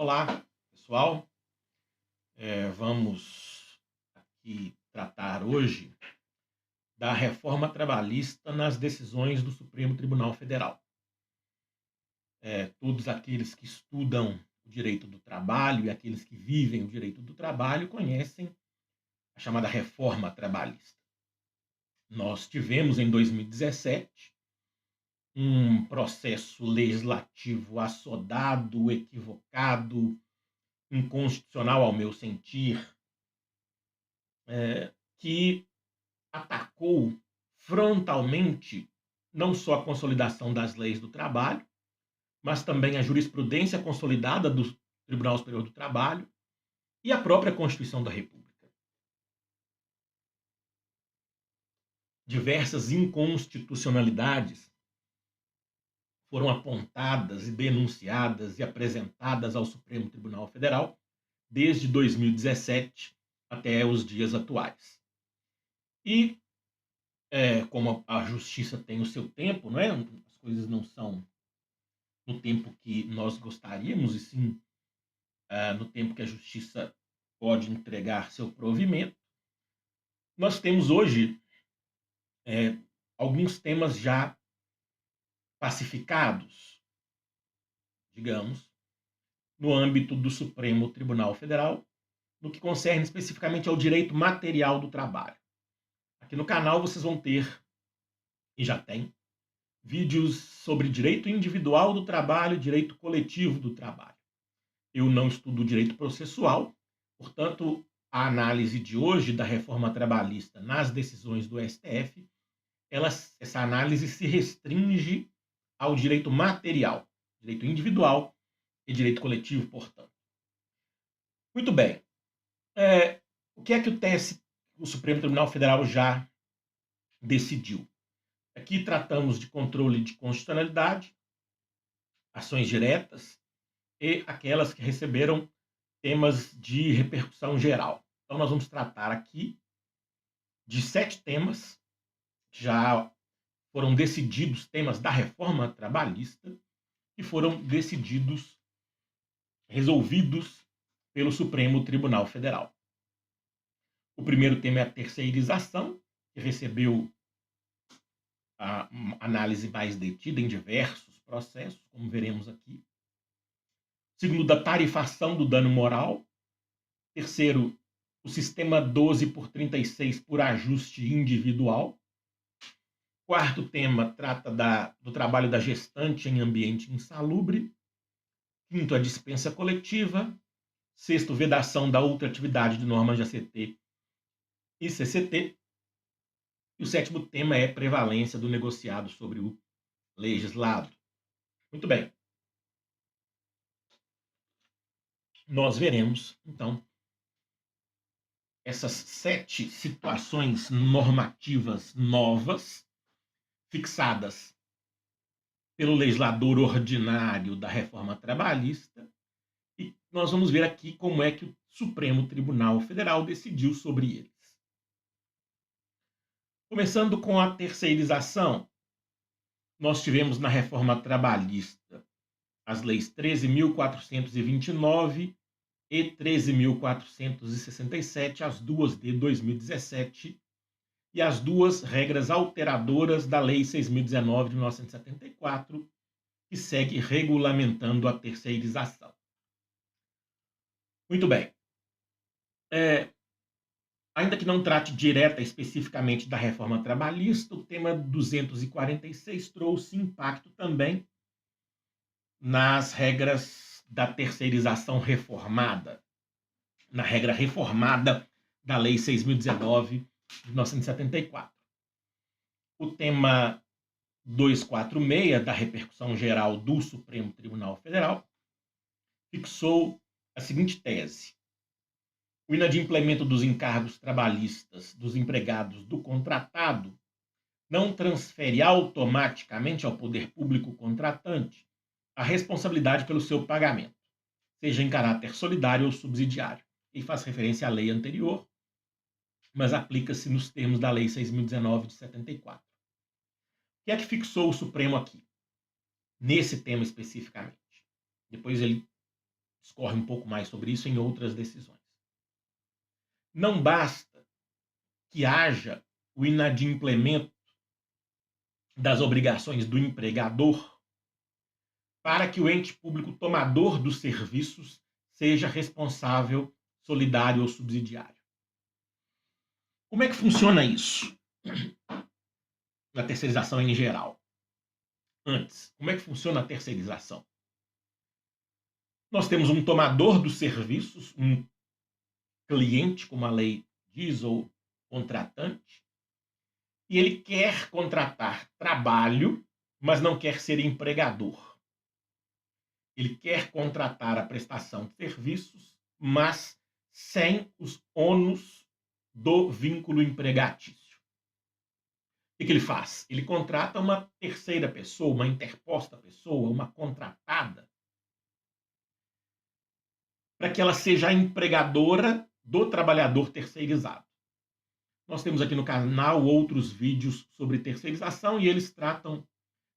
Olá, pessoal. Vamos aqui tratar hoje da reforma trabalhista nas decisões do Supremo Tribunal Federal. Todos aqueles que estudam o direito do trabalho e aqueles que vivem o direito do trabalho conhecem a chamada reforma trabalhista. Nós tivemos em 2017 um processo legislativo assodado, equivocado, inconstitucional ao meu sentir, que atacou frontalmente não só a consolidação das leis do trabalho, mas também a jurisprudência consolidada do Tribunal Superior do Trabalho e a própria Constituição da República. Diversas inconstitucionalidades foram apontadas e denunciadas e apresentadas ao Supremo Tribunal Federal desde 2017 até os dias atuais. E como a justiça tem o seu tempo, não é? As coisas não são no tempo que nós gostaríamos, e sim no tempo que a justiça pode entregar seu provimento. Nós temos hoje alguns temas já pacificados, digamos, no âmbito do Supremo Tribunal Federal, no que concerne especificamente ao direito material do trabalho. Aqui no canal vocês vão ter, e já tem, vídeos sobre direito individual do trabalho e direito coletivo do trabalho. Eu não estudo direito processual, portanto, a análise de hoje da reforma trabalhista nas decisões do STF, essa análise se restringe ao direito material, direito individual e direito coletivo, portanto. Muito bem. O que é que o Supremo Tribunal Federal já decidiu? Aqui tratamos de controle de constitucionalidade, ações diretas e aquelas que receberam temas de repercussão geral. Então, nós vamos tratar aqui de 7 temas que já foram decididos, temas da reforma trabalhista, que foram decididos, resolvidos pelo Supremo Tribunal Federal. O primeiro tema é a terceirização, que recebeu a análise mais detida em diversos processos, como veremos aqui. Segundo, da tarifação do dano moral. Terceiro, o sistema 12 por 36 por ajuste individual. Quarto tema trata do trabalho da gestante em ambiente insalubre. Quinto, a dispensa coletiva. Sexto, vedação da ultratividade de normas de ACT e CCT. E o sétimo tema é prevalência do negociado sobre o legislado. Muito bem. Nós veremos, então, essas 7 situações normativas novas, fixadas pelo legislador ordinário da reforma trabalhista, e nós vamos ver aqui como é que o Supremo Tribunal Federal decidiu sobre eles. Começando com a terceirização, nós tivemos na reforma trabalhista as leis 13.429 e 13.467, as duas de 2017, e as duas regras alteradoras da Lei 6.019 de 1974, que segue regulamentando a terceirização. Muito bem. Ainda que não trate direta especificamente da reforma trabalhista, o tema 246 trouxe impacto também nas regras da terceirização reformada, na regra reformada da Lei 6.019 de 1974. O tema 246 da repercussão geral do Supremo Tribunal Federal fixou a seguinte tese: o inadimplemento dos encargos trabalhistas dos empregados do contratado não transfere automaticamente ao poder público contratante a responsabilidade pelo seu pagamento, seja em caráter solidário ou subsidiário. E faz referência à lei anterior, mas aplica-se nos termos da Lei 6.019 de 74. O que é que fixou o Supremo aqui, nesse tema especificamente? Depois ele discorre um pouco mais sobre isso em outras decisões. Não basta que haja o inadimplemento das obrigações do empregador para que o ente público tomador dos serviços seja responsável, solidário ou subsidiário. Como é que funciona isso na terceirização em geral? Antes, como é que funciona a terceirização? Nós temos um tomador dos serviços, um cliente, como a lei diz, ou contratante, e ele quer contratar trabalho, mas não quer ser empregador. Ele quer contratar a prestação de serviços, mas sem os ônus do vínculo empregatício. O que ele faz? Ele contrata uma terceira pessoa, uma interposta pessoa, uma contratada, para que ela seja a empregadora do trabalhador terceirizado. Nós temos aqui no canal outros vídeos sobre terceirização e eles tratam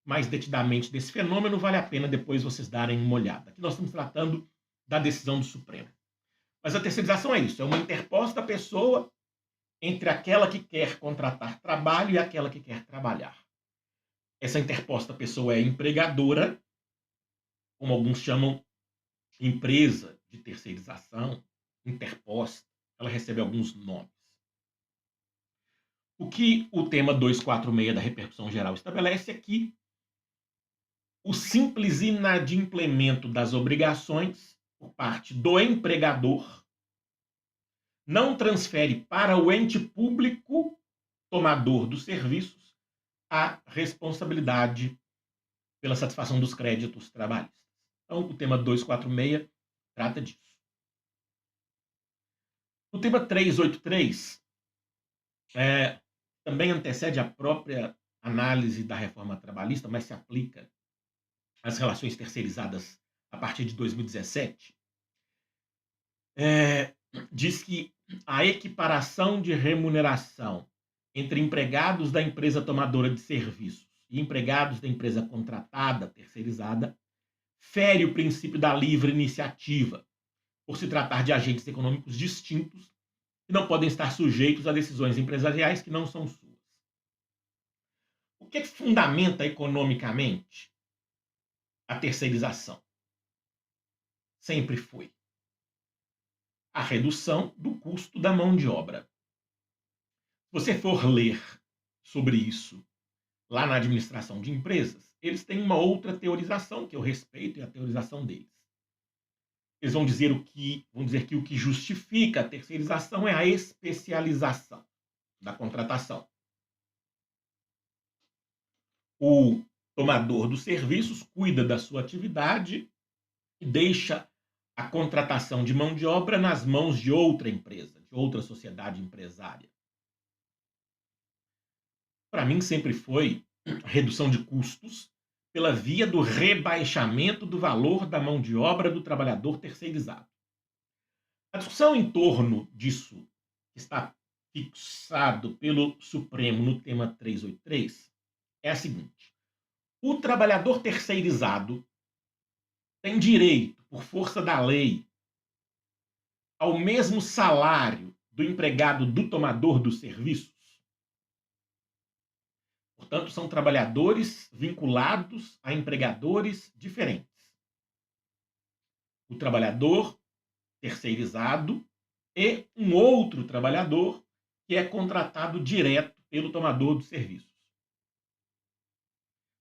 mais detidamente desse fenômeno. Vale a pena depois vocês darem uma olhada. Aqui nós estamos tratando da decisão do Supremo. Mas a terceirização é isso, é uma interposta pessoa entre aquela que quer contratar trabalho e aquela que quer trabalhar. Essa interposta pessoa é empregadora, como alguns chamam empresa de terceirização, interposta, ela recebe alguns nomes. O que o tema 246 da repercussão geral estabelece é que o simples inadimplemento das obrigações por parte do empregador não transfere para o ente público tomador dos serviços a responsabilidade pela satisfação dos créditos trabalhistas. Então, o tema 246 trata disso. O tema 383 também antecede a própria análise da reforma trabalhista, mas se aplica às relações terceirizadas a partir de 2017. Diz que a equiparação de remuneração entre empregados da empresa tomadora de serviços e empregados da empresa contratada, terceirizada, fere o princípio da livre iniciativa, por se tratar de agentes econômicos distintos que não podem estar sujeitos a decisões empresariais que não são suas. O que fundamenta economicamente a terceirização? Sempre foi a redução do custo da mão de obra. Se você for ler sobre isso lá na administração de empresas, eles têm uma outra teorização, que eu respeito, e a teorização deles. Eles vão dizer que o que justifica a terceirização é a especialização da contratação. O tomador dos serviços cuida da sua atividade e deixa a contratação de mão de obra nas mãos de outra empresa, de outra sociedade empresária. Para mim, sempre foi a redução de custos pela via do rebaixamento do valor da mão de obra do trabalhador terceirizado. A discussão em torno disso, que está fixado pelo Supremo no tema 383, é a seguinte: o trabalhador terceirizado tem direito, por força da lei, ao mesmo salário do empregado do tomador dos serviços. Portanto, são trabalhadores vinculados a empregadores diferentes. O trabalhador terceirizado e um outro trabalhador que é contratado direto pelo tomador dos serviços.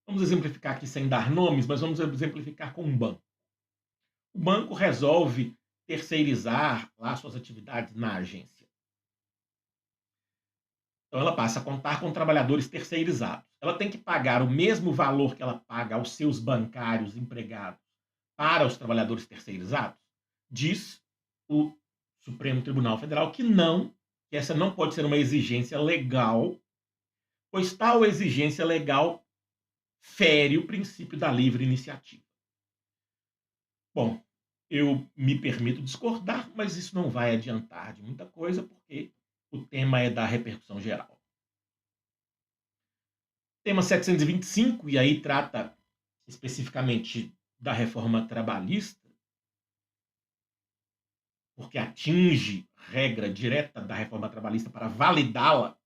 Vamos exemplificar aqui sem dar nomes, mas vamos exemplificar com um banco. O banco resolve terceirizar lá suas atividades na agência. Então, ela passa a contar com trabalhadores terceirizados. Ela tem que pagar o mesmo valor que ela paga aos seus bancários empregados para os trabalhadores terceirizados? Diz o Supremo Tribunal Federal que não, que essa não pode ser uma exigência legal, pois tal exigência legal fere o princípio da livre iniciativa. Bom, eu me permito discordar, mas isso não vai adiantar de muita coisa, porque o tema é da repercussão geral. Tema 725, e aí trata especificamente da reforma trabalhista, porque atinge regra direta da reforma trabalhista para validá-la,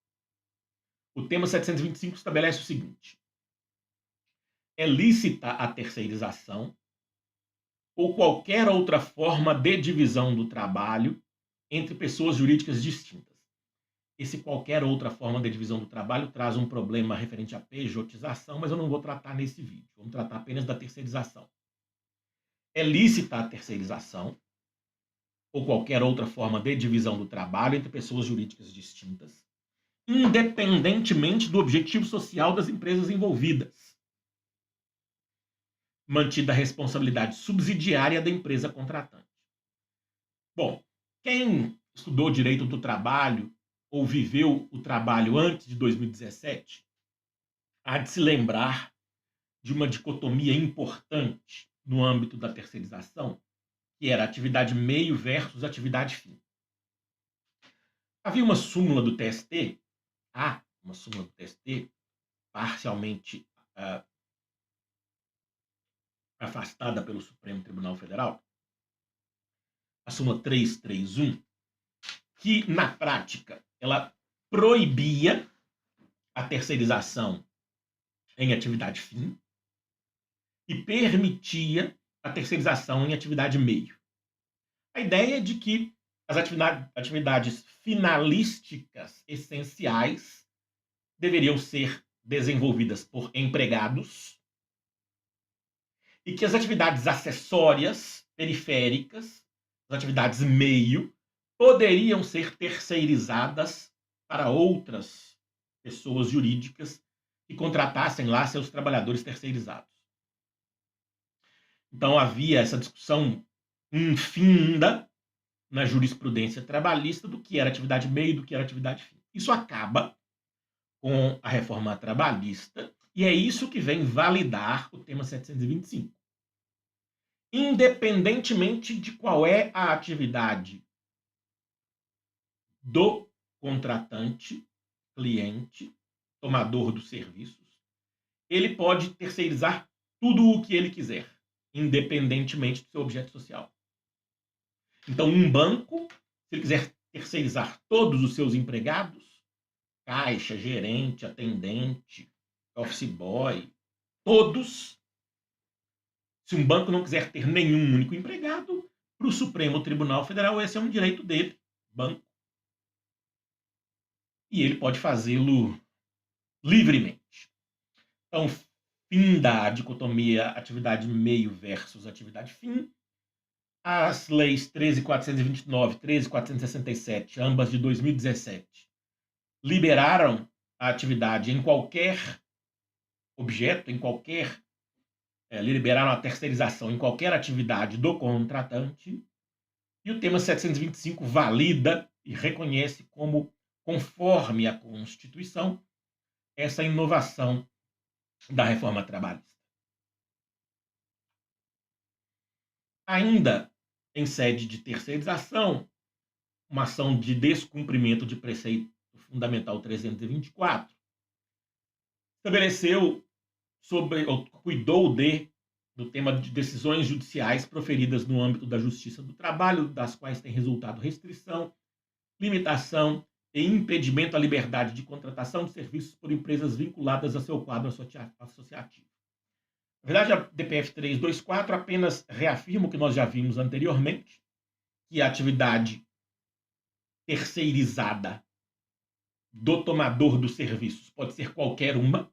o tema 725 estabelece o seguinte: é lícita a terceirização ou qualquer outra forma de divisão do trabalho entre pessoas jurídicas distintas. Esse qualquer outra forma de divisão do trabalho traz um problema referente à pejotização, mas eu não vou tratar nesse vídeo. Vamos tratar apenas da terceirização. É lícita a terceirização ou qualquer outra forma de divisão do trabalho entre pessoas jurídicas distintas, independentemente do objetivo social das empresas envolvidas, mantida a responsabilidade subsidiária da empresa contratante. Bom, quem estudou direito do trabalho ou viveu o trabalho antes de 2017, há de se lembrar de uma dicotomia importante no âmbito da terceirização, que era atividade meio versus atividade fim. Havia uma súmula do TST, uma súmula do TST, parcialmente afastada pelo Supremo Tribunal Federal, a súmula 331, que na prática ela proibia a terceirização em atividade fim e permitia a terceirização em atividade meio. A ideia é de que as atividades finalísticas essenciais deveriam ser desenvolvidas por empregados e que as atividades acessórias, periféricas, as atividades meio, poderiam ser terceirizadas para outras pessoas jurídicas que contratassem lá seus trabalhadores terceirizados. Então havia essa discussão infinda na jurisprudência trabalhista do que era atividade meio e do que era atividade fim. Isso acaba com a reforma trabalhista e é isso que vem validar o tema 725. Independentemente de qual é a atividade do contratante, cliente, tomador dos serviços, ele pode terceirizar tudo o que ele quiser, independentemente do seu objeto social. Então, um banco, se ele quiser terceirizar todos os seus empregados, caixa, gerente, atendente, office boy, todos, se um banco não quiser ter nenhum único empregado, para o Supremo Tribunal Federal esse é um direito dele, banco. E ele pode fazê-lo livremente. Então, fim da dicotomia atividade meio versus atividade fim. As leis 13.429 e 13.467, ambas de 2017, liberaram a atividade em qualquer objeto, liberaram a terceirização em qualquer atividade do contratante, e o tema 725 valida e reconhece como, conforme a Constituição, essa inovação da reforma trabalhista. Ainda em sede de terceirização, uma ação de descumprimento de preceito fundamental 324 estabeleceu ou cuidou do tema de decisões judiciais proferidas no âmbito da Justiça do Trabalho, das quais tem resultado restrição, limitação e impedimento à liberdade de contratação de serviços por empresas vinculadas a seu quadro associativo. Na verdade, a DPF 324 apenas reafirma o que nós já vimos anteriormente, que a atividade terceirizada do tomador dos serviços pode ser qualquer uma,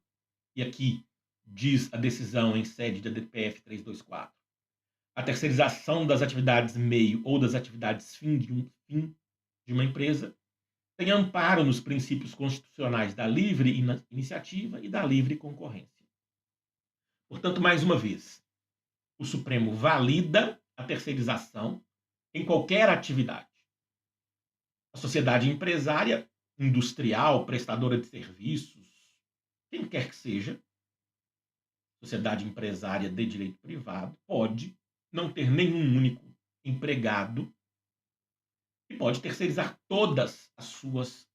e aqui diz a decisão em sede da DPF 324. A terceirização das atividades meio ou das atividades fim de uma empresa tem amparo nos princípios constitucionais da livre iniciativa e da livre concorrência. Portanto, mais uma vez, o Supremo valida a terceirização em qualquer atividade. A sociedade empresária, industrial, prestadora de serviços, quem quer que seja, sociedade empresária de direito privado, pode não ter nenhum único empregado e pode terceirizar todas as suas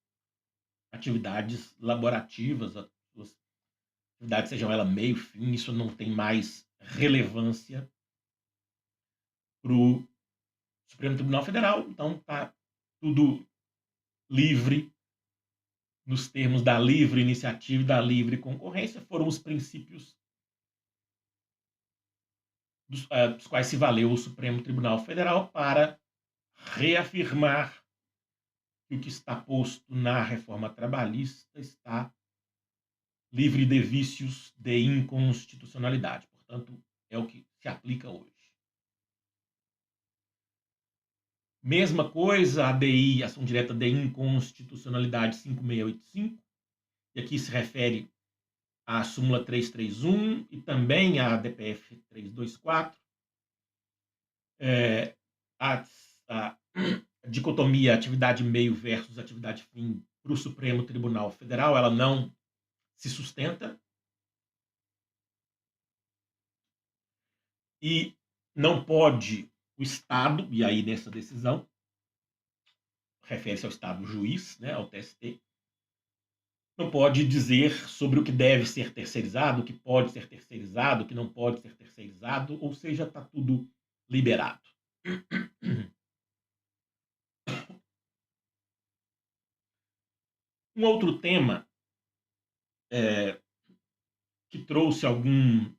atividades laborativas, as suas atividades, sejam elas meio, fim, isso não tem mais relevância para o Supremo Tribunal Federal, então está tudo livre, nos termos da livre iniciativa e da livre concorrência, foram os princípios dos quais se valeu o Supremo Tribunal Federal para reafirmar que o que está posto na reforma trabalhista está livre de vícios de inconstitucionalidade. Portanto, é o que se aplica hoje. Mesma coisa, a ADI, Ação Direta de Inconstitucionalidade 5685, e aqui se refere à súmula 331 e também à DPF 324. A dicotomia atividade meio versus atividade fim para o Supremo Tribunal Federal, ela não se sustenta e não pode o Estado, e aí nessa decisão, refere-se ao Estado juiz, né, ao TST, não pode dizer sobre o que deve ser terceirizado, o que pode ser terceirizado, o que não pode ser terceirizado, ou seja, está tudo liberado. Um outro tema que trouxe algum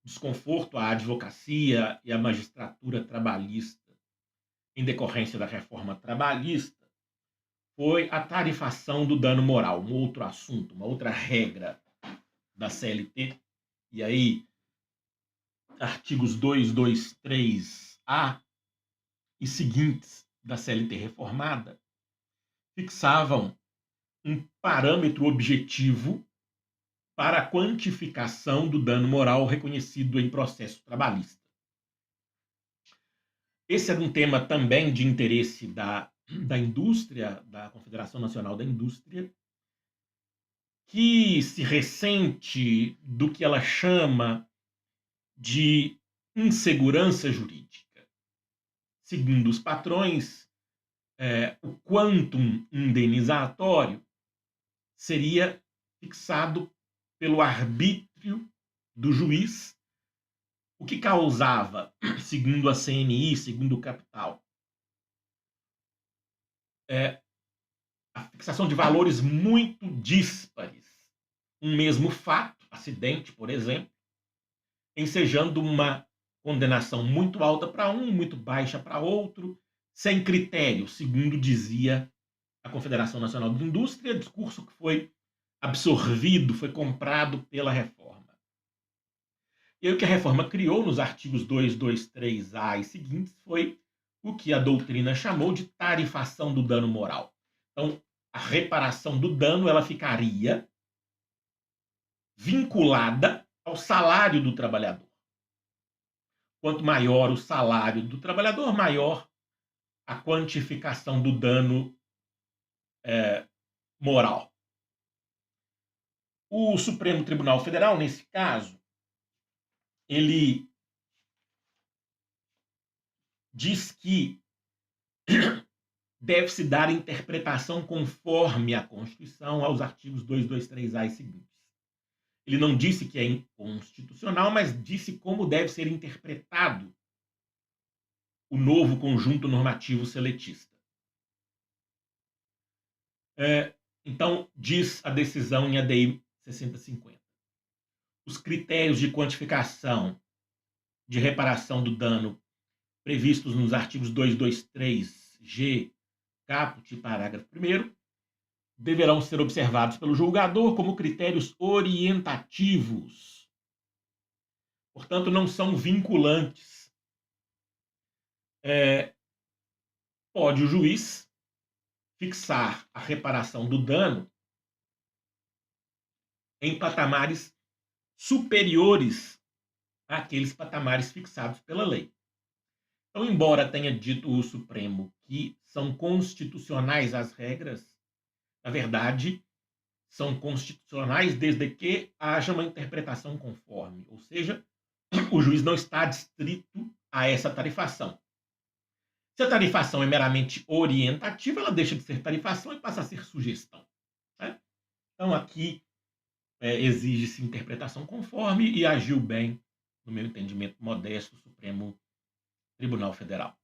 desconforto à advocacia e à magistratura trabalhista em decorrência da reforma trabalhista foi a tarifação do dano moral, um outro assunto, uma outra regra da CLT. E aí, artigos 223A e seguintes da CLT reformada fixavam um parâmetro objetivo para a quantificação do dano moral reconhecido em processo trabalhista. Esse era um tema também de interesse da indústria, da Confederação Nacional da Indústria, que se ressente do que ela chama de insegurança jurídica. Segundo os patrões, o quantum indenizatório seria fixado pelo arbítrio do juiz, o que causava, segundo a CNI, segundo o Capital, a fixação de valores muito díspares. Um mesmo fato, acidente, por exemplo, ensejando uma condenação muito alta para um, muito baixa para outro, sem critério, segundo dizia a Confederação Nacional da Indústria, discurso que foi absorvido, foi comprado pela reforma. E aí o que a reforma criou nos artigos 223A e seguintes foi o que a doutrina chamou de tarifação do dano moral. Então, a reparação do dano ela ficaria vinculada ao salário do trabalhador. Quanto maior o salário do trabalhador, maior a quantificação do dano moral. O Supremo Tribunal Federal, nesse caso, ele diz que deve-se dar interpretação conforme a Constituição aos artigos 223A e seguintes. Ele não disse que é inconstitucional, mas disse como deve ser interpretado o novo conjunto normativo seletista. Então, diz a decisão em ADI 6050. Os critérios de quantificação de reparação do dano previstos nos artigos 223G, caput, parágrafo 1º, deverão ser observados pelo julgador como critérios orientativos. Portanto, não são vinculantes. Pode o juiz fixar a reparação do dano em patamares superiores àqueles patamares fixados pela lei. Então, embora tenha dito o Supremo que são constitucionais as regras, na verdade, são constitucionais desde que haja uma interpretação conforme, ou seja, o juiz não está adstrito a essa tarifação. Se a tarifação é meramente orientativa, ela deixa de ser tarifação e passa a ser sugestão. Né? Então, aqui exige-se interpretação conforme e agiu bem, no meu entendimento modesto, o Supremo Tribunal Federal.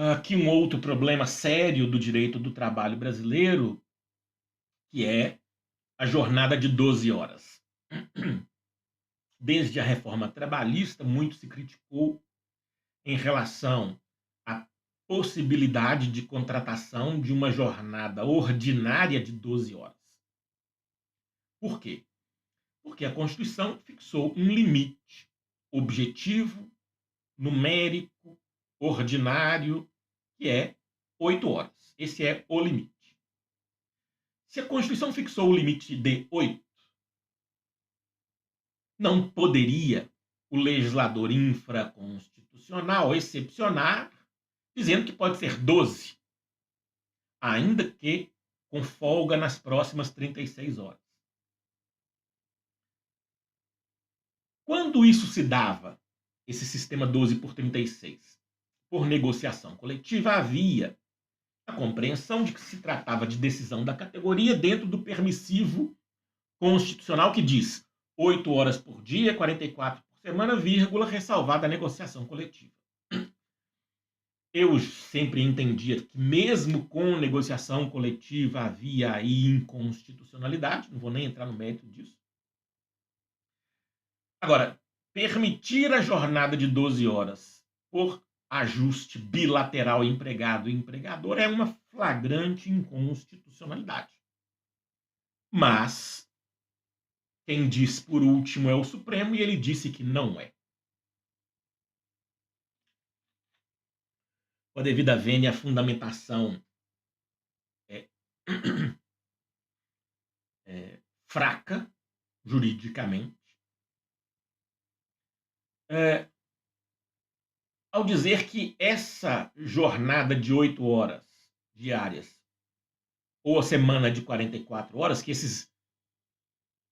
Aqui um outro problema sério do direito do trabalho brasileiro, que é a jornada de 12 horas. Desde a reforma trabalhista, muito se criticou em relação à possibilidade de contratação de uma jornada ordinária de 12 horas. Por quê? Porque a Constituição fixou um limite objetivo, numérico, ordinário, que é 8 horas. Esse é o limite. Se a Constituição fixou o limite de 8, não poderia o legislador infraconstitucional excepcionar, dizendo que pode ser 12, ainda que com folga nas próximas 36 horas. Quando isso se dava, esse sistema 12 por 36, por negociação coletiva, havia a compreensão de que se tratava de decisão da categoria dentro do permissivo constitucional que diz 8 horas por dia, 44 por semana, vírgula, ressalvada a negociação coletiva. Eu sempre entendia que mesmo com negociação coletiva havia aí inconstitucionalidade, não vou nem entrar no mérito disso. Agora, permitir a jornada de 12 horas por ajuste bilateral empregado e empregador é uma flagrante inconstitucionalidade. Mas quem diz por último é o Supremo e ele disse que não é. Com a devida vênia, a fundamentação é fraca juridicamente. Ao dizer que essa jornada de 8 horas diárias ou a semana de 44 horas, que esses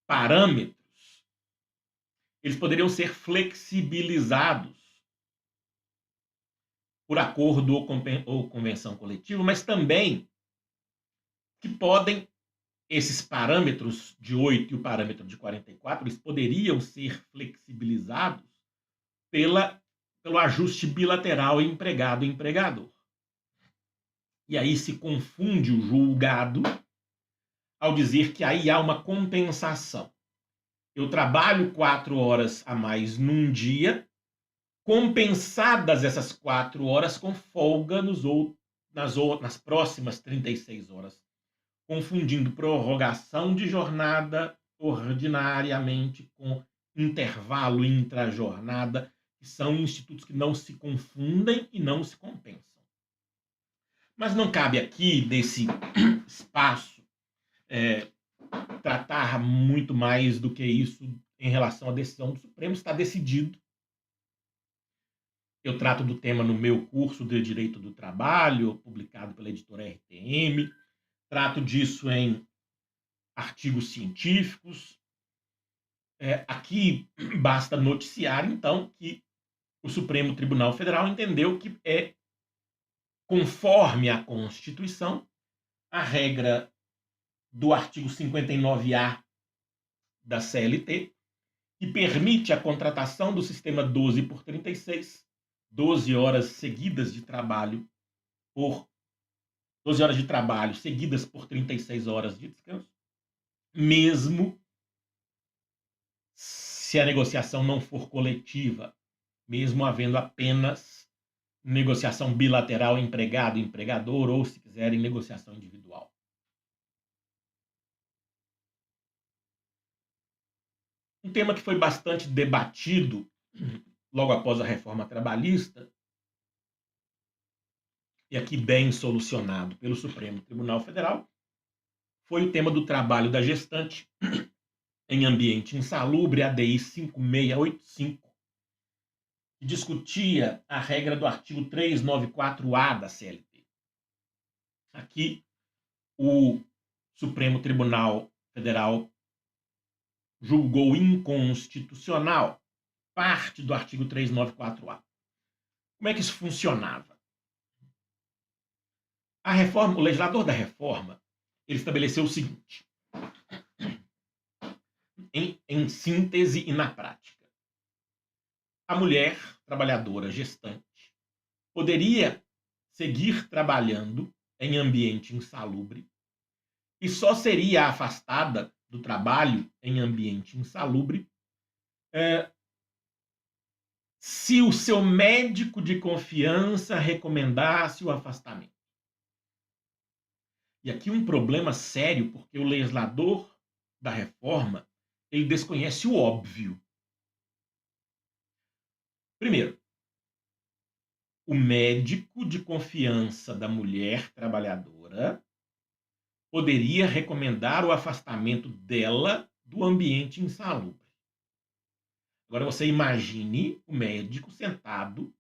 parâmetros eles poderiam ser flexibilizados por acordo ou convenção coletiva, mas também que podem, esses parâmetros de 8 e o parâmetro de 44, eles poderiam ser flexibilizados pelo ajuste bilateral empregado-empregador. E aí se confunde o julgado ao dizer que aí há uma compensação. Eu trabalho 4 horas a mais num dia, compensadas essas 4 horas com folga nas próximas 36 horas, confundindo prorrogação de jornada ordinariamente com intervalo intrajornada, que são institutos que não se confundem e não se compensam. Mas não cabe aqui, nesse espaço, tratar muito mais do que isso em relação à decisão do Supremo. Está decidido. Eu trato do tema no meu curso de Direito do Trabalho, publicado pela editora RTM. Trato disso em artigos científicos. Aqui basta noticiar, então, que o Supremo Tribunal Federal entendeu que é conforme a Constituição a regra do artigo 59A da CLT, que permite a contratação do sistema 12 por 36, 12 horas seguidas de trabalho 12 horas de trabalho seguidas por 36 horas de descanso, mesmo se a negociação não for coletiva, mesmo havendo apenas negociação bilateral empregado-empregador ou, se quiserem, negociação individual. Um tema que foi bastante debatido logo após a reforma trabalhista, e aqui bem solucionado pelo Supremo Tribunal Federal, foi o tema do trabalho da gestante em ambiente insalubre, ADI 5685, que discutia a regra do artigo 394-A da CLT. Aqui, o Supremo Tribunal Federal julgou inconstitucional parte do artigo 394-A. Como é que isso funcionava? O legislador da reforma, ele estabeleceu o seguinte, em síntese e na prática. A mulher trabalhadora gestante poderia seguir trabalhando em ambiente insalubre e só seria afastada do trabalho em ambiente insalubre se o seu médico de confiança recomendasse o afastamento. E aqui um problema sério, porque o legislador da reforma, ele desconhece o óbvio. Primeiro, o médico de confiança da mulher trabalhadora poderia recomendar o afastamento dela do ambiente insalubre. Agora você imagine o médico sentado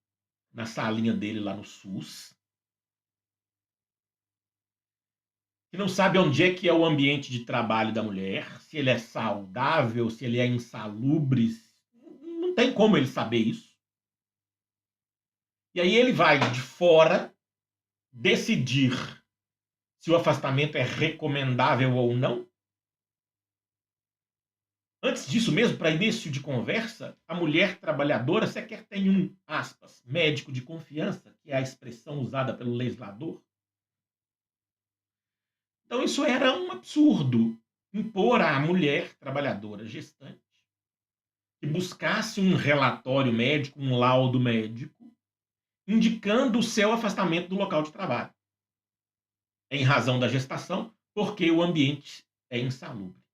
na salinha dele lá no SUS, que não sabe onde é que é o ambiente de trabalho da mulher, se ele é saudável, se ele é insalubre, não tem como ele saber isso. E aí ele vai de fora decidir se o afastamento é recomendável ou não. Antes disso mesmo, para início de conversa, a mulher trabalhadora sequer tem um, aspas, médico de confiança, que é a expressão usada pelo legislador. Então isso era um absurdo, impor à mulher trabalhadora gestante que buscasse um relatório médico, um laudo médico, indicando o seu afastamento do local de trabalho, em razão da gestação, porque o ambiente é insalubre.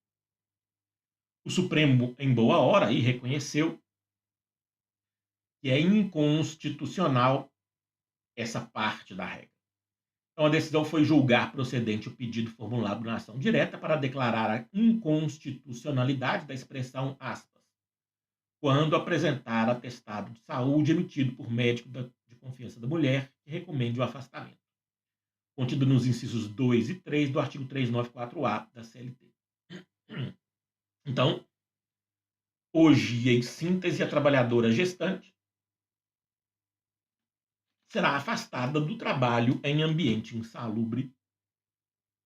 O Supremo, em boa hora, aí reconheceu que é inconstitucional essa parte da regra. Então, a decisão foi julgar procedente o pedido formulado na ação direta para declarar a inconstitucionalidade da expressão aspas, quando apresentar atestado de saúde emitido por médico de confiança da mulher que recomende o afastamento, contido nos incisos 2 e 3 do artigo 394-A da CLT. Então, hoje, em síntese, a trabalhadora gestante será afastada do trabalho em ambiente insalubre,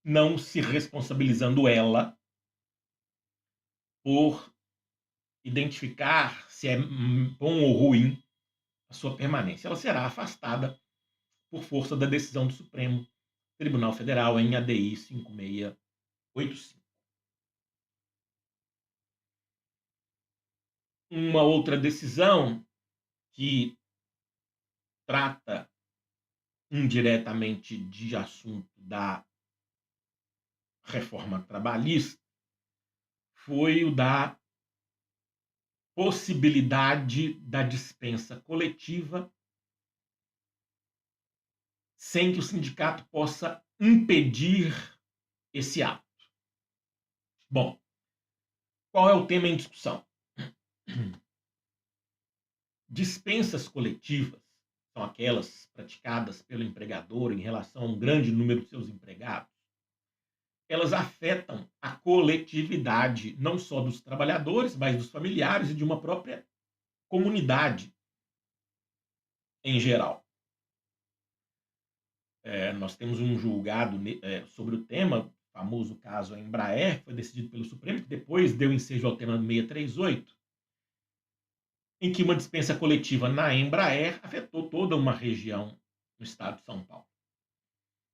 não se responsabilizando ela por identificar se é bom ou ruim a sua permanência. Ela será afastada por força da decisão do Supremo Tribunal Federal em ADI 5685. Uma outra decisão que trata indiretamente de assunto da reforma trabalhista foi o da possibilidade da dispensa coletiva sem que o sindicato possa impedir esse ato. Bom, qual é o tema em discussão? Dispensas coletivas são aquelas praticadas pelo empregador em relação a um grande número de seus empregados. Elas afetam a coletividade, não só dos trabalhadores, mas dos familiares e de uma própria comunidade em geral. Nós temos um julgado sobre o tema, o famoso caso a Embraer, que foi decidido pelo Supremo, que depois deu ensejo ao tema 638, em que uma dispensa coletiva na Embraer afetou toda uma região no estado de São Paulo.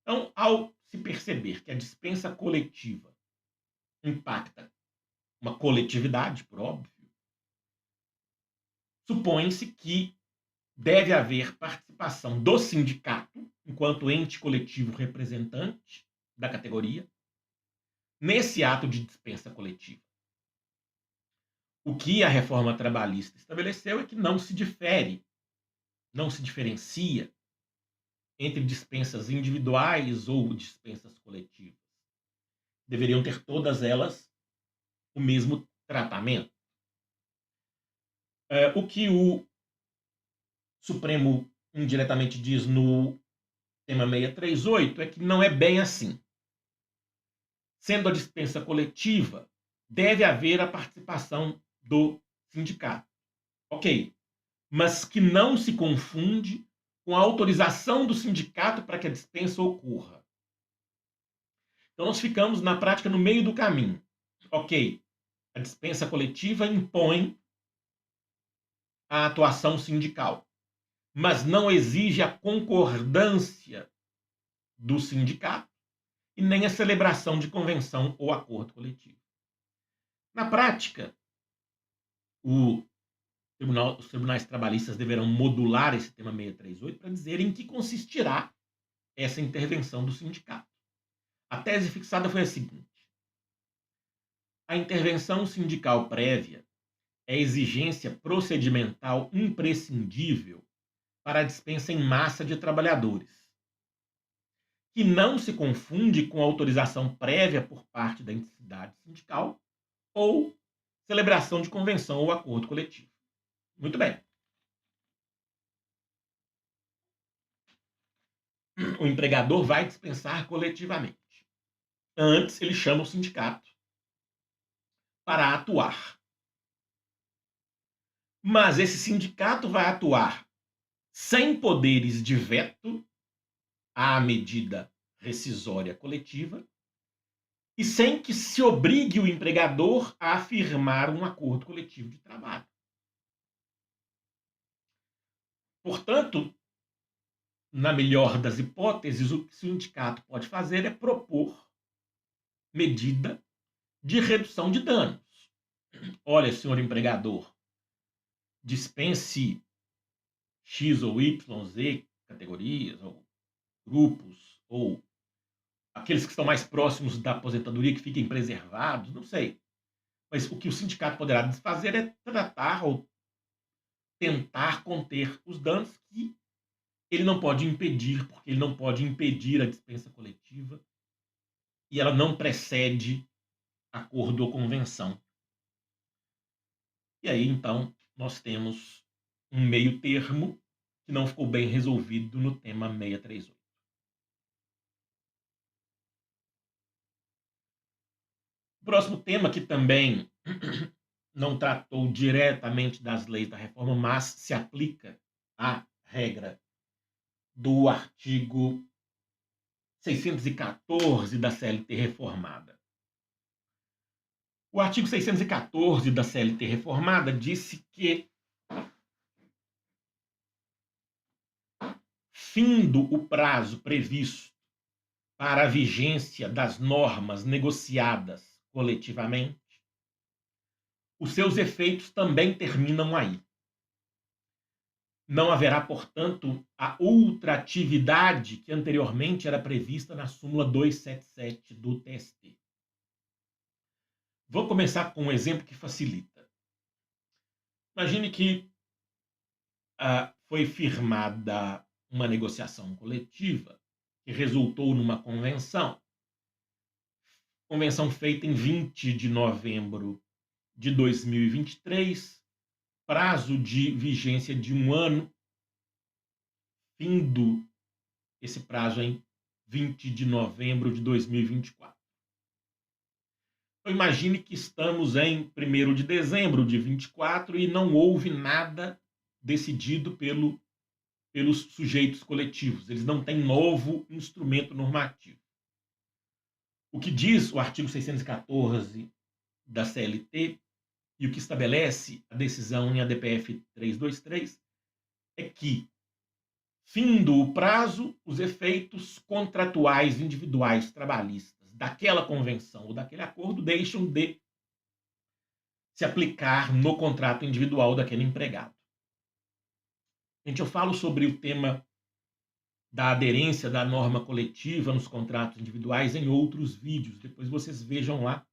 Então, ao se perceber que a dispensa coletiva impacta uma coletividade, por óbvio, supõe-se que deve haver participação do sindicato, enquanto ente coletivo representante da categoria, nesse ato de dispensa coletiva. O que a reforma trabalhista estabeleceu é que não se diferencia entre dispensas individuais ou dispensas coletivas. Deveriam ter todas elas o mesmo tratamento. O que o Supremo indiretamente diz no tema 638 é que não é bem assim. Sendo a dispensa coletiva, deve haver a participação do sindicato. Ok, mas que não se confunde com a autorização do sindicato para que a dispensa ocorra. Então nós ficamos, na prática, no meio do caminho. Ok, a dispensa coletiva impõe a atuação sindical, mas não exige a concordância do sindicato e nem a celebração de convenção ou acordo coletivo. Na prática, os tribunais trabalhistas deverão modular esse tema 638 para dizer em que consistirá essa intervenção do sindicato. A tese fixada foi a seguinte: a intervenção sindical prévia é exigência procedimental imprescindível para a dispensa em massa de trabalhadores, que não se confunde com autorização prévia por parte da entidade sindical ou celebração de convenção ou acordo coletivo. Muito bem. O empregador vai dispensar coletivamente. Antes, ele chama o sindicato para atuar. Mas esse sindicato vai atuar sem poderes de veto à medida rescisória coletiva e sem que se obrigue o empregador a afirmar um acordo coletivo de trabalho. Portanto, na melhor das hipóteses, o que o sindicato pode fazer é propor medida de redução de danos. Olha, senhor empregador, dispense X ou Y, Z categorias, ou grupos, ou aqueles que estão mais próximos da aposentadoria que fiquem preservados, não sei. Mas o que o sindicato poderá fazer é tratar ou tentar conter os danos que ele não pode impedir, porque ele não pode impedir a dispensa coletiva e ela não precede acordo ou convenção. E aí, então, nós temos um meio termo que não ficou bem resolvido no tema 638. O próximo tema, que também não tratou diretamente das leis da reforma, mas se aplica à regra do artigo 614 da CLT reformada. O artigo 614 da CLT reformada disse que, findo o prazo previsto para a vigência das normas negociadas coletivamente, os seus efeitos também terminam aí. Não haverá, portanto, a ultratividade que anteriormente era prevista na súmula 277 do TST. Vou começar com um exemplo que facilita. Imagine que foi firmada uma negociação coletiva que resultou numa convenção. Convenção feita em 20 de novembro de 2023, prazo de vigência de 1 ano, findo esse prazo em 20 de novembro de 2024. Então, imagine que estamos em 1º de dezembro de 24 e não houve nada decidido pelos sujeitos coletivos. Eles não têm novo instrumento normativo. O que diz o artigo 614 da CLT e o que estabelece a decisão em ADPF 323 é que, findo o prazo, os efeitos contratuais individuais trabalhistas daquela convenção ou daquele acordo deixam de se aplicar no contrato individual daquele empregado. Gente, eu falo sobre o tema da aderência da norma coletiva nos contratos individuais em outros vídeos. Depois vocês vejam lá.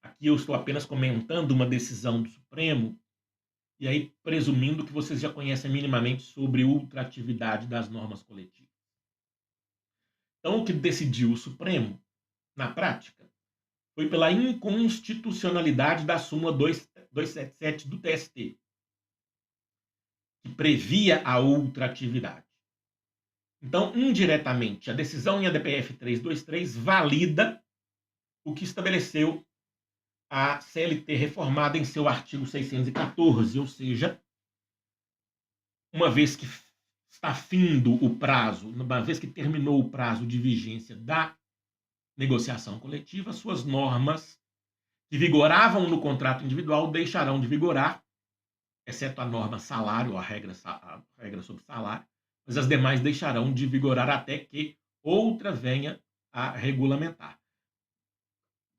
Aqui eu estou apenas comentando uma decisão do Supremo, e aí presumindo que vocês já conhecem minimamente sobre ultratividade das normas coletivas. Então, o que decidiu o Supremo, na prática, foi pela inconstitucionalidade da súmula 277 do TST, que previa a ultratividade. Então, indiretamente, a decisão em ADPF 323 valida o que estabeleceu a CLT reformada em seu artigo 614, ou seja, uma vez que está findo o prazo, uma vez que terminou o prazo de vigência da negociação coletiva, suas normas que vigoravam no contrato individual deixarão de vigorar exceto a norma salário, a regra sobre salário, mas as demais deixarão de vigorar até que outra venha a regulamentar,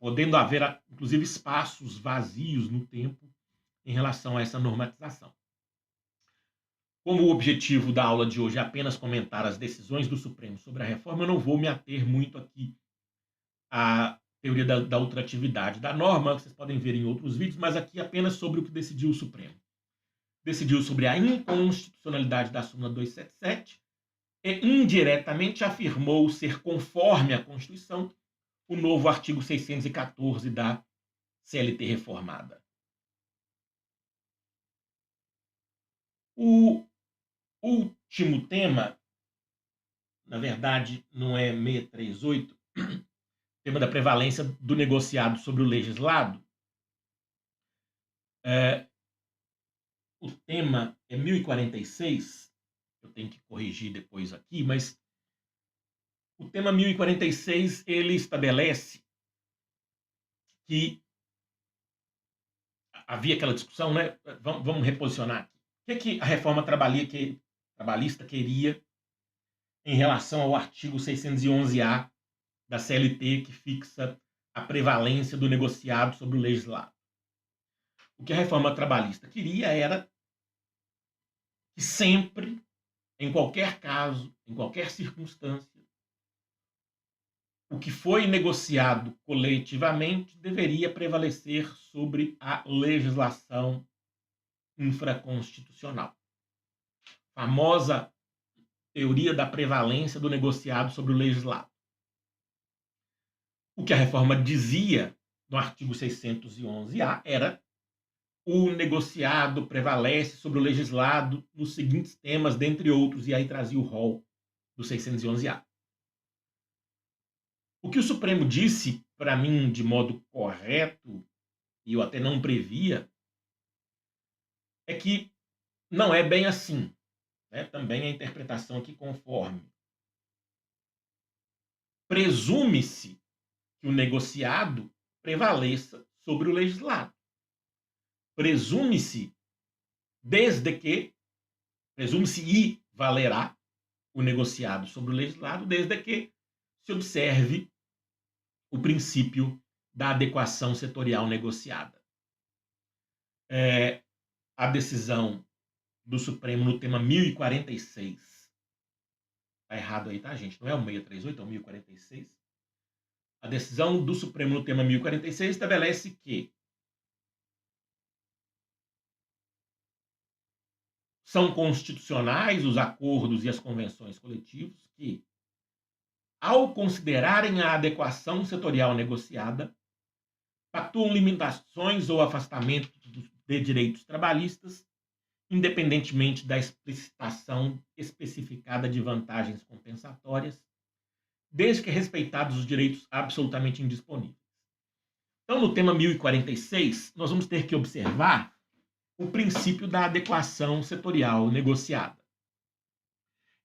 podendo haver, inclusive, espaços vazios no tempo em relação a essa normatização. Como o objetivo da aula de hoje é apenas comentar as decisões do Supremo sobre a reforma, eu não vou me ater muito aqui à teoria da ultratividade da norma, vocês podem ver em outros vídeos, mas aqui apenas sobre o que decidiu o Supremo. Decidiu sobre a inconstitucionalidade da súmula 277 e indiretamente afirmou ser conforme a Constituição o novo artigo 614 da CLT reformada. O último tema, na verdade, não é 638, tema da prevalência do negociado sobre o legislado. O tema é 1046, eu tenho que corrigir depois aqui, mas o tema 1046, ele estabelece que havia aquela discussão, né? Vamos reposicionar aqui. O que a reforma trabalhista queria em relação ao artigo 611-A da CLT, que fixa a prevalência do negociado sobre o legislado? O que a reforma trabalhista queria era que sempre, em qualquer caso, em qualquer circunstância, o que foi negociado coletivamente deveria prevalecer sobre a legislação infraconstitucional. Famosa teoria da prevalência do negociado sobre o legislado. O que a reforma dizia no artigo 611-A era: o negociado prevalece sobre o legislado nos seguintes temas, dentre outros, e aí trazia o rol do 611-A. O que o Supremo disse, para mim, de modo correto, e eu até não previa, é que não é bem assim. Né? Também a interpretação aqui conforme. Presume-se que o negociado prevaleça sobre o legislado. Presume-se e valerá o negociado sobre o legislado, desde que se observe o princípio da adequação setorial negociada. A decisão do Supremo no tema 1046, está errado aí, tá, gente? Não é o 638, é o 1046. A decisão do Supremo no tema 1046 estabelece que são constitucionais os acordos e as convenções coletivas que, ao considerarem a adequação setorial negociada, pactuam limitações ou afastamento de direitos trabalhistas, independentemente da explicitação especificada de vantagens compensatórias, desde que respeitados os direitos absolutamente indisponíveis. Então, no tema 1046, nós vamos ter que observar o princípio da adequação setorial negociada.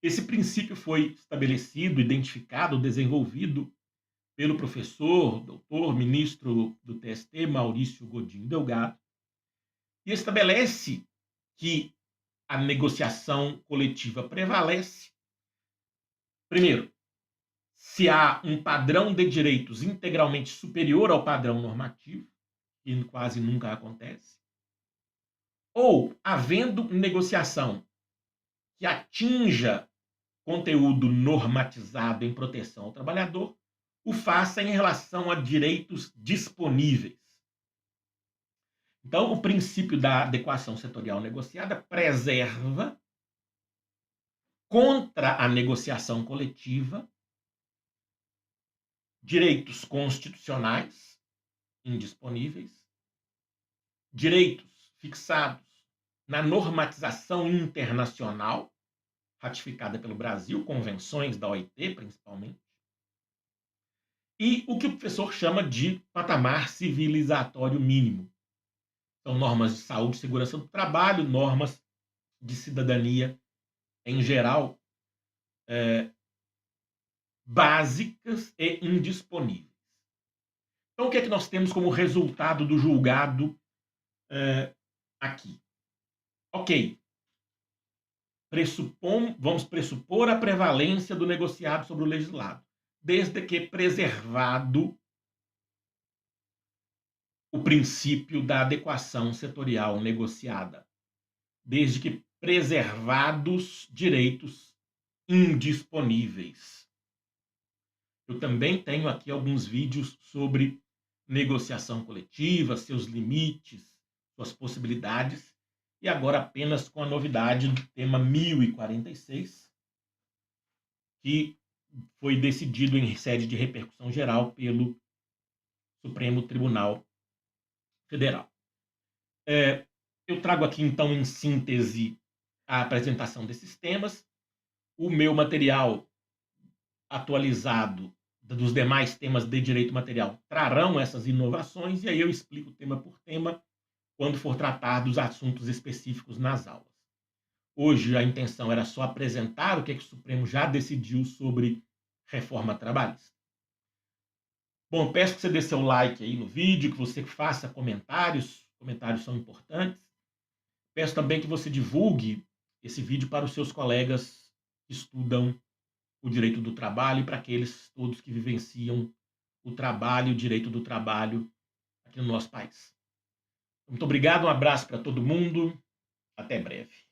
Esse princípio foi estabelecido, identificado, desenvolvido pelo professor, doutor, ministro do TST, Maurício Godinho Delgado, e estabelece que a negociação coletiva prevalece, primeiro, se há um padrão de direitos integralmente superior ao padrão normativo, que quase nunca acontece, ou havendo negociação que atinja conteúdo normatizado em proteção ao trabalhador, o faça em relação a direitos disponíveis. Então, o princípio da adequação setorial negociada preserva contra a negociação coletiva direitos constitucionais indisponíveis, direitos fixados na normatização internacional, ratificada pelo Brasil, convenções da OIT, principalmente, e o que o professor chama de patamar civilizatório mínimo. São normas de saúde e segurança do trabalho, normas de cidadania em geral, básicas e indisponíveis. Então, o que é que nós temos como resultado do julgado aqui? Ok. Vamos pressupor a prevalência do negociado sobre o legislado, desde que preservado o princípio da adequação setorial negociada, desde que preservados direitos indisponíveis. Eu também tenho aqui alguns vídeos sobre negociação coletiva, seus limites, suas possibilidades, e agora apenas com a novidade do tema 1046, que foi decidido em sede de repercussão geral pelo Supremo Tribunal Federal. Eu trago aqui, então, em síntese, a apresentação desses temas. O meu material atualizado dos demais temas de direito material trarão essas inovações, e aí eu explico tema por tema quando for tratar dos assuntos específicos nas aulas. Hoje a intenção era só apresentar o que o Supremo já decidiu sobre reforma trabalhista. Bom, peço que você dê seu like aí no vídeo, que você faça comentários são importantes. Peço também que você divulgue esse vídeo para os seus colegas que estudam o direito do trabalho e para aqueles todos que vivenciam o trabalho e o direito do trabalho aqui no nosso país. Muito obrigado, um abraço para todo mundo, até breve.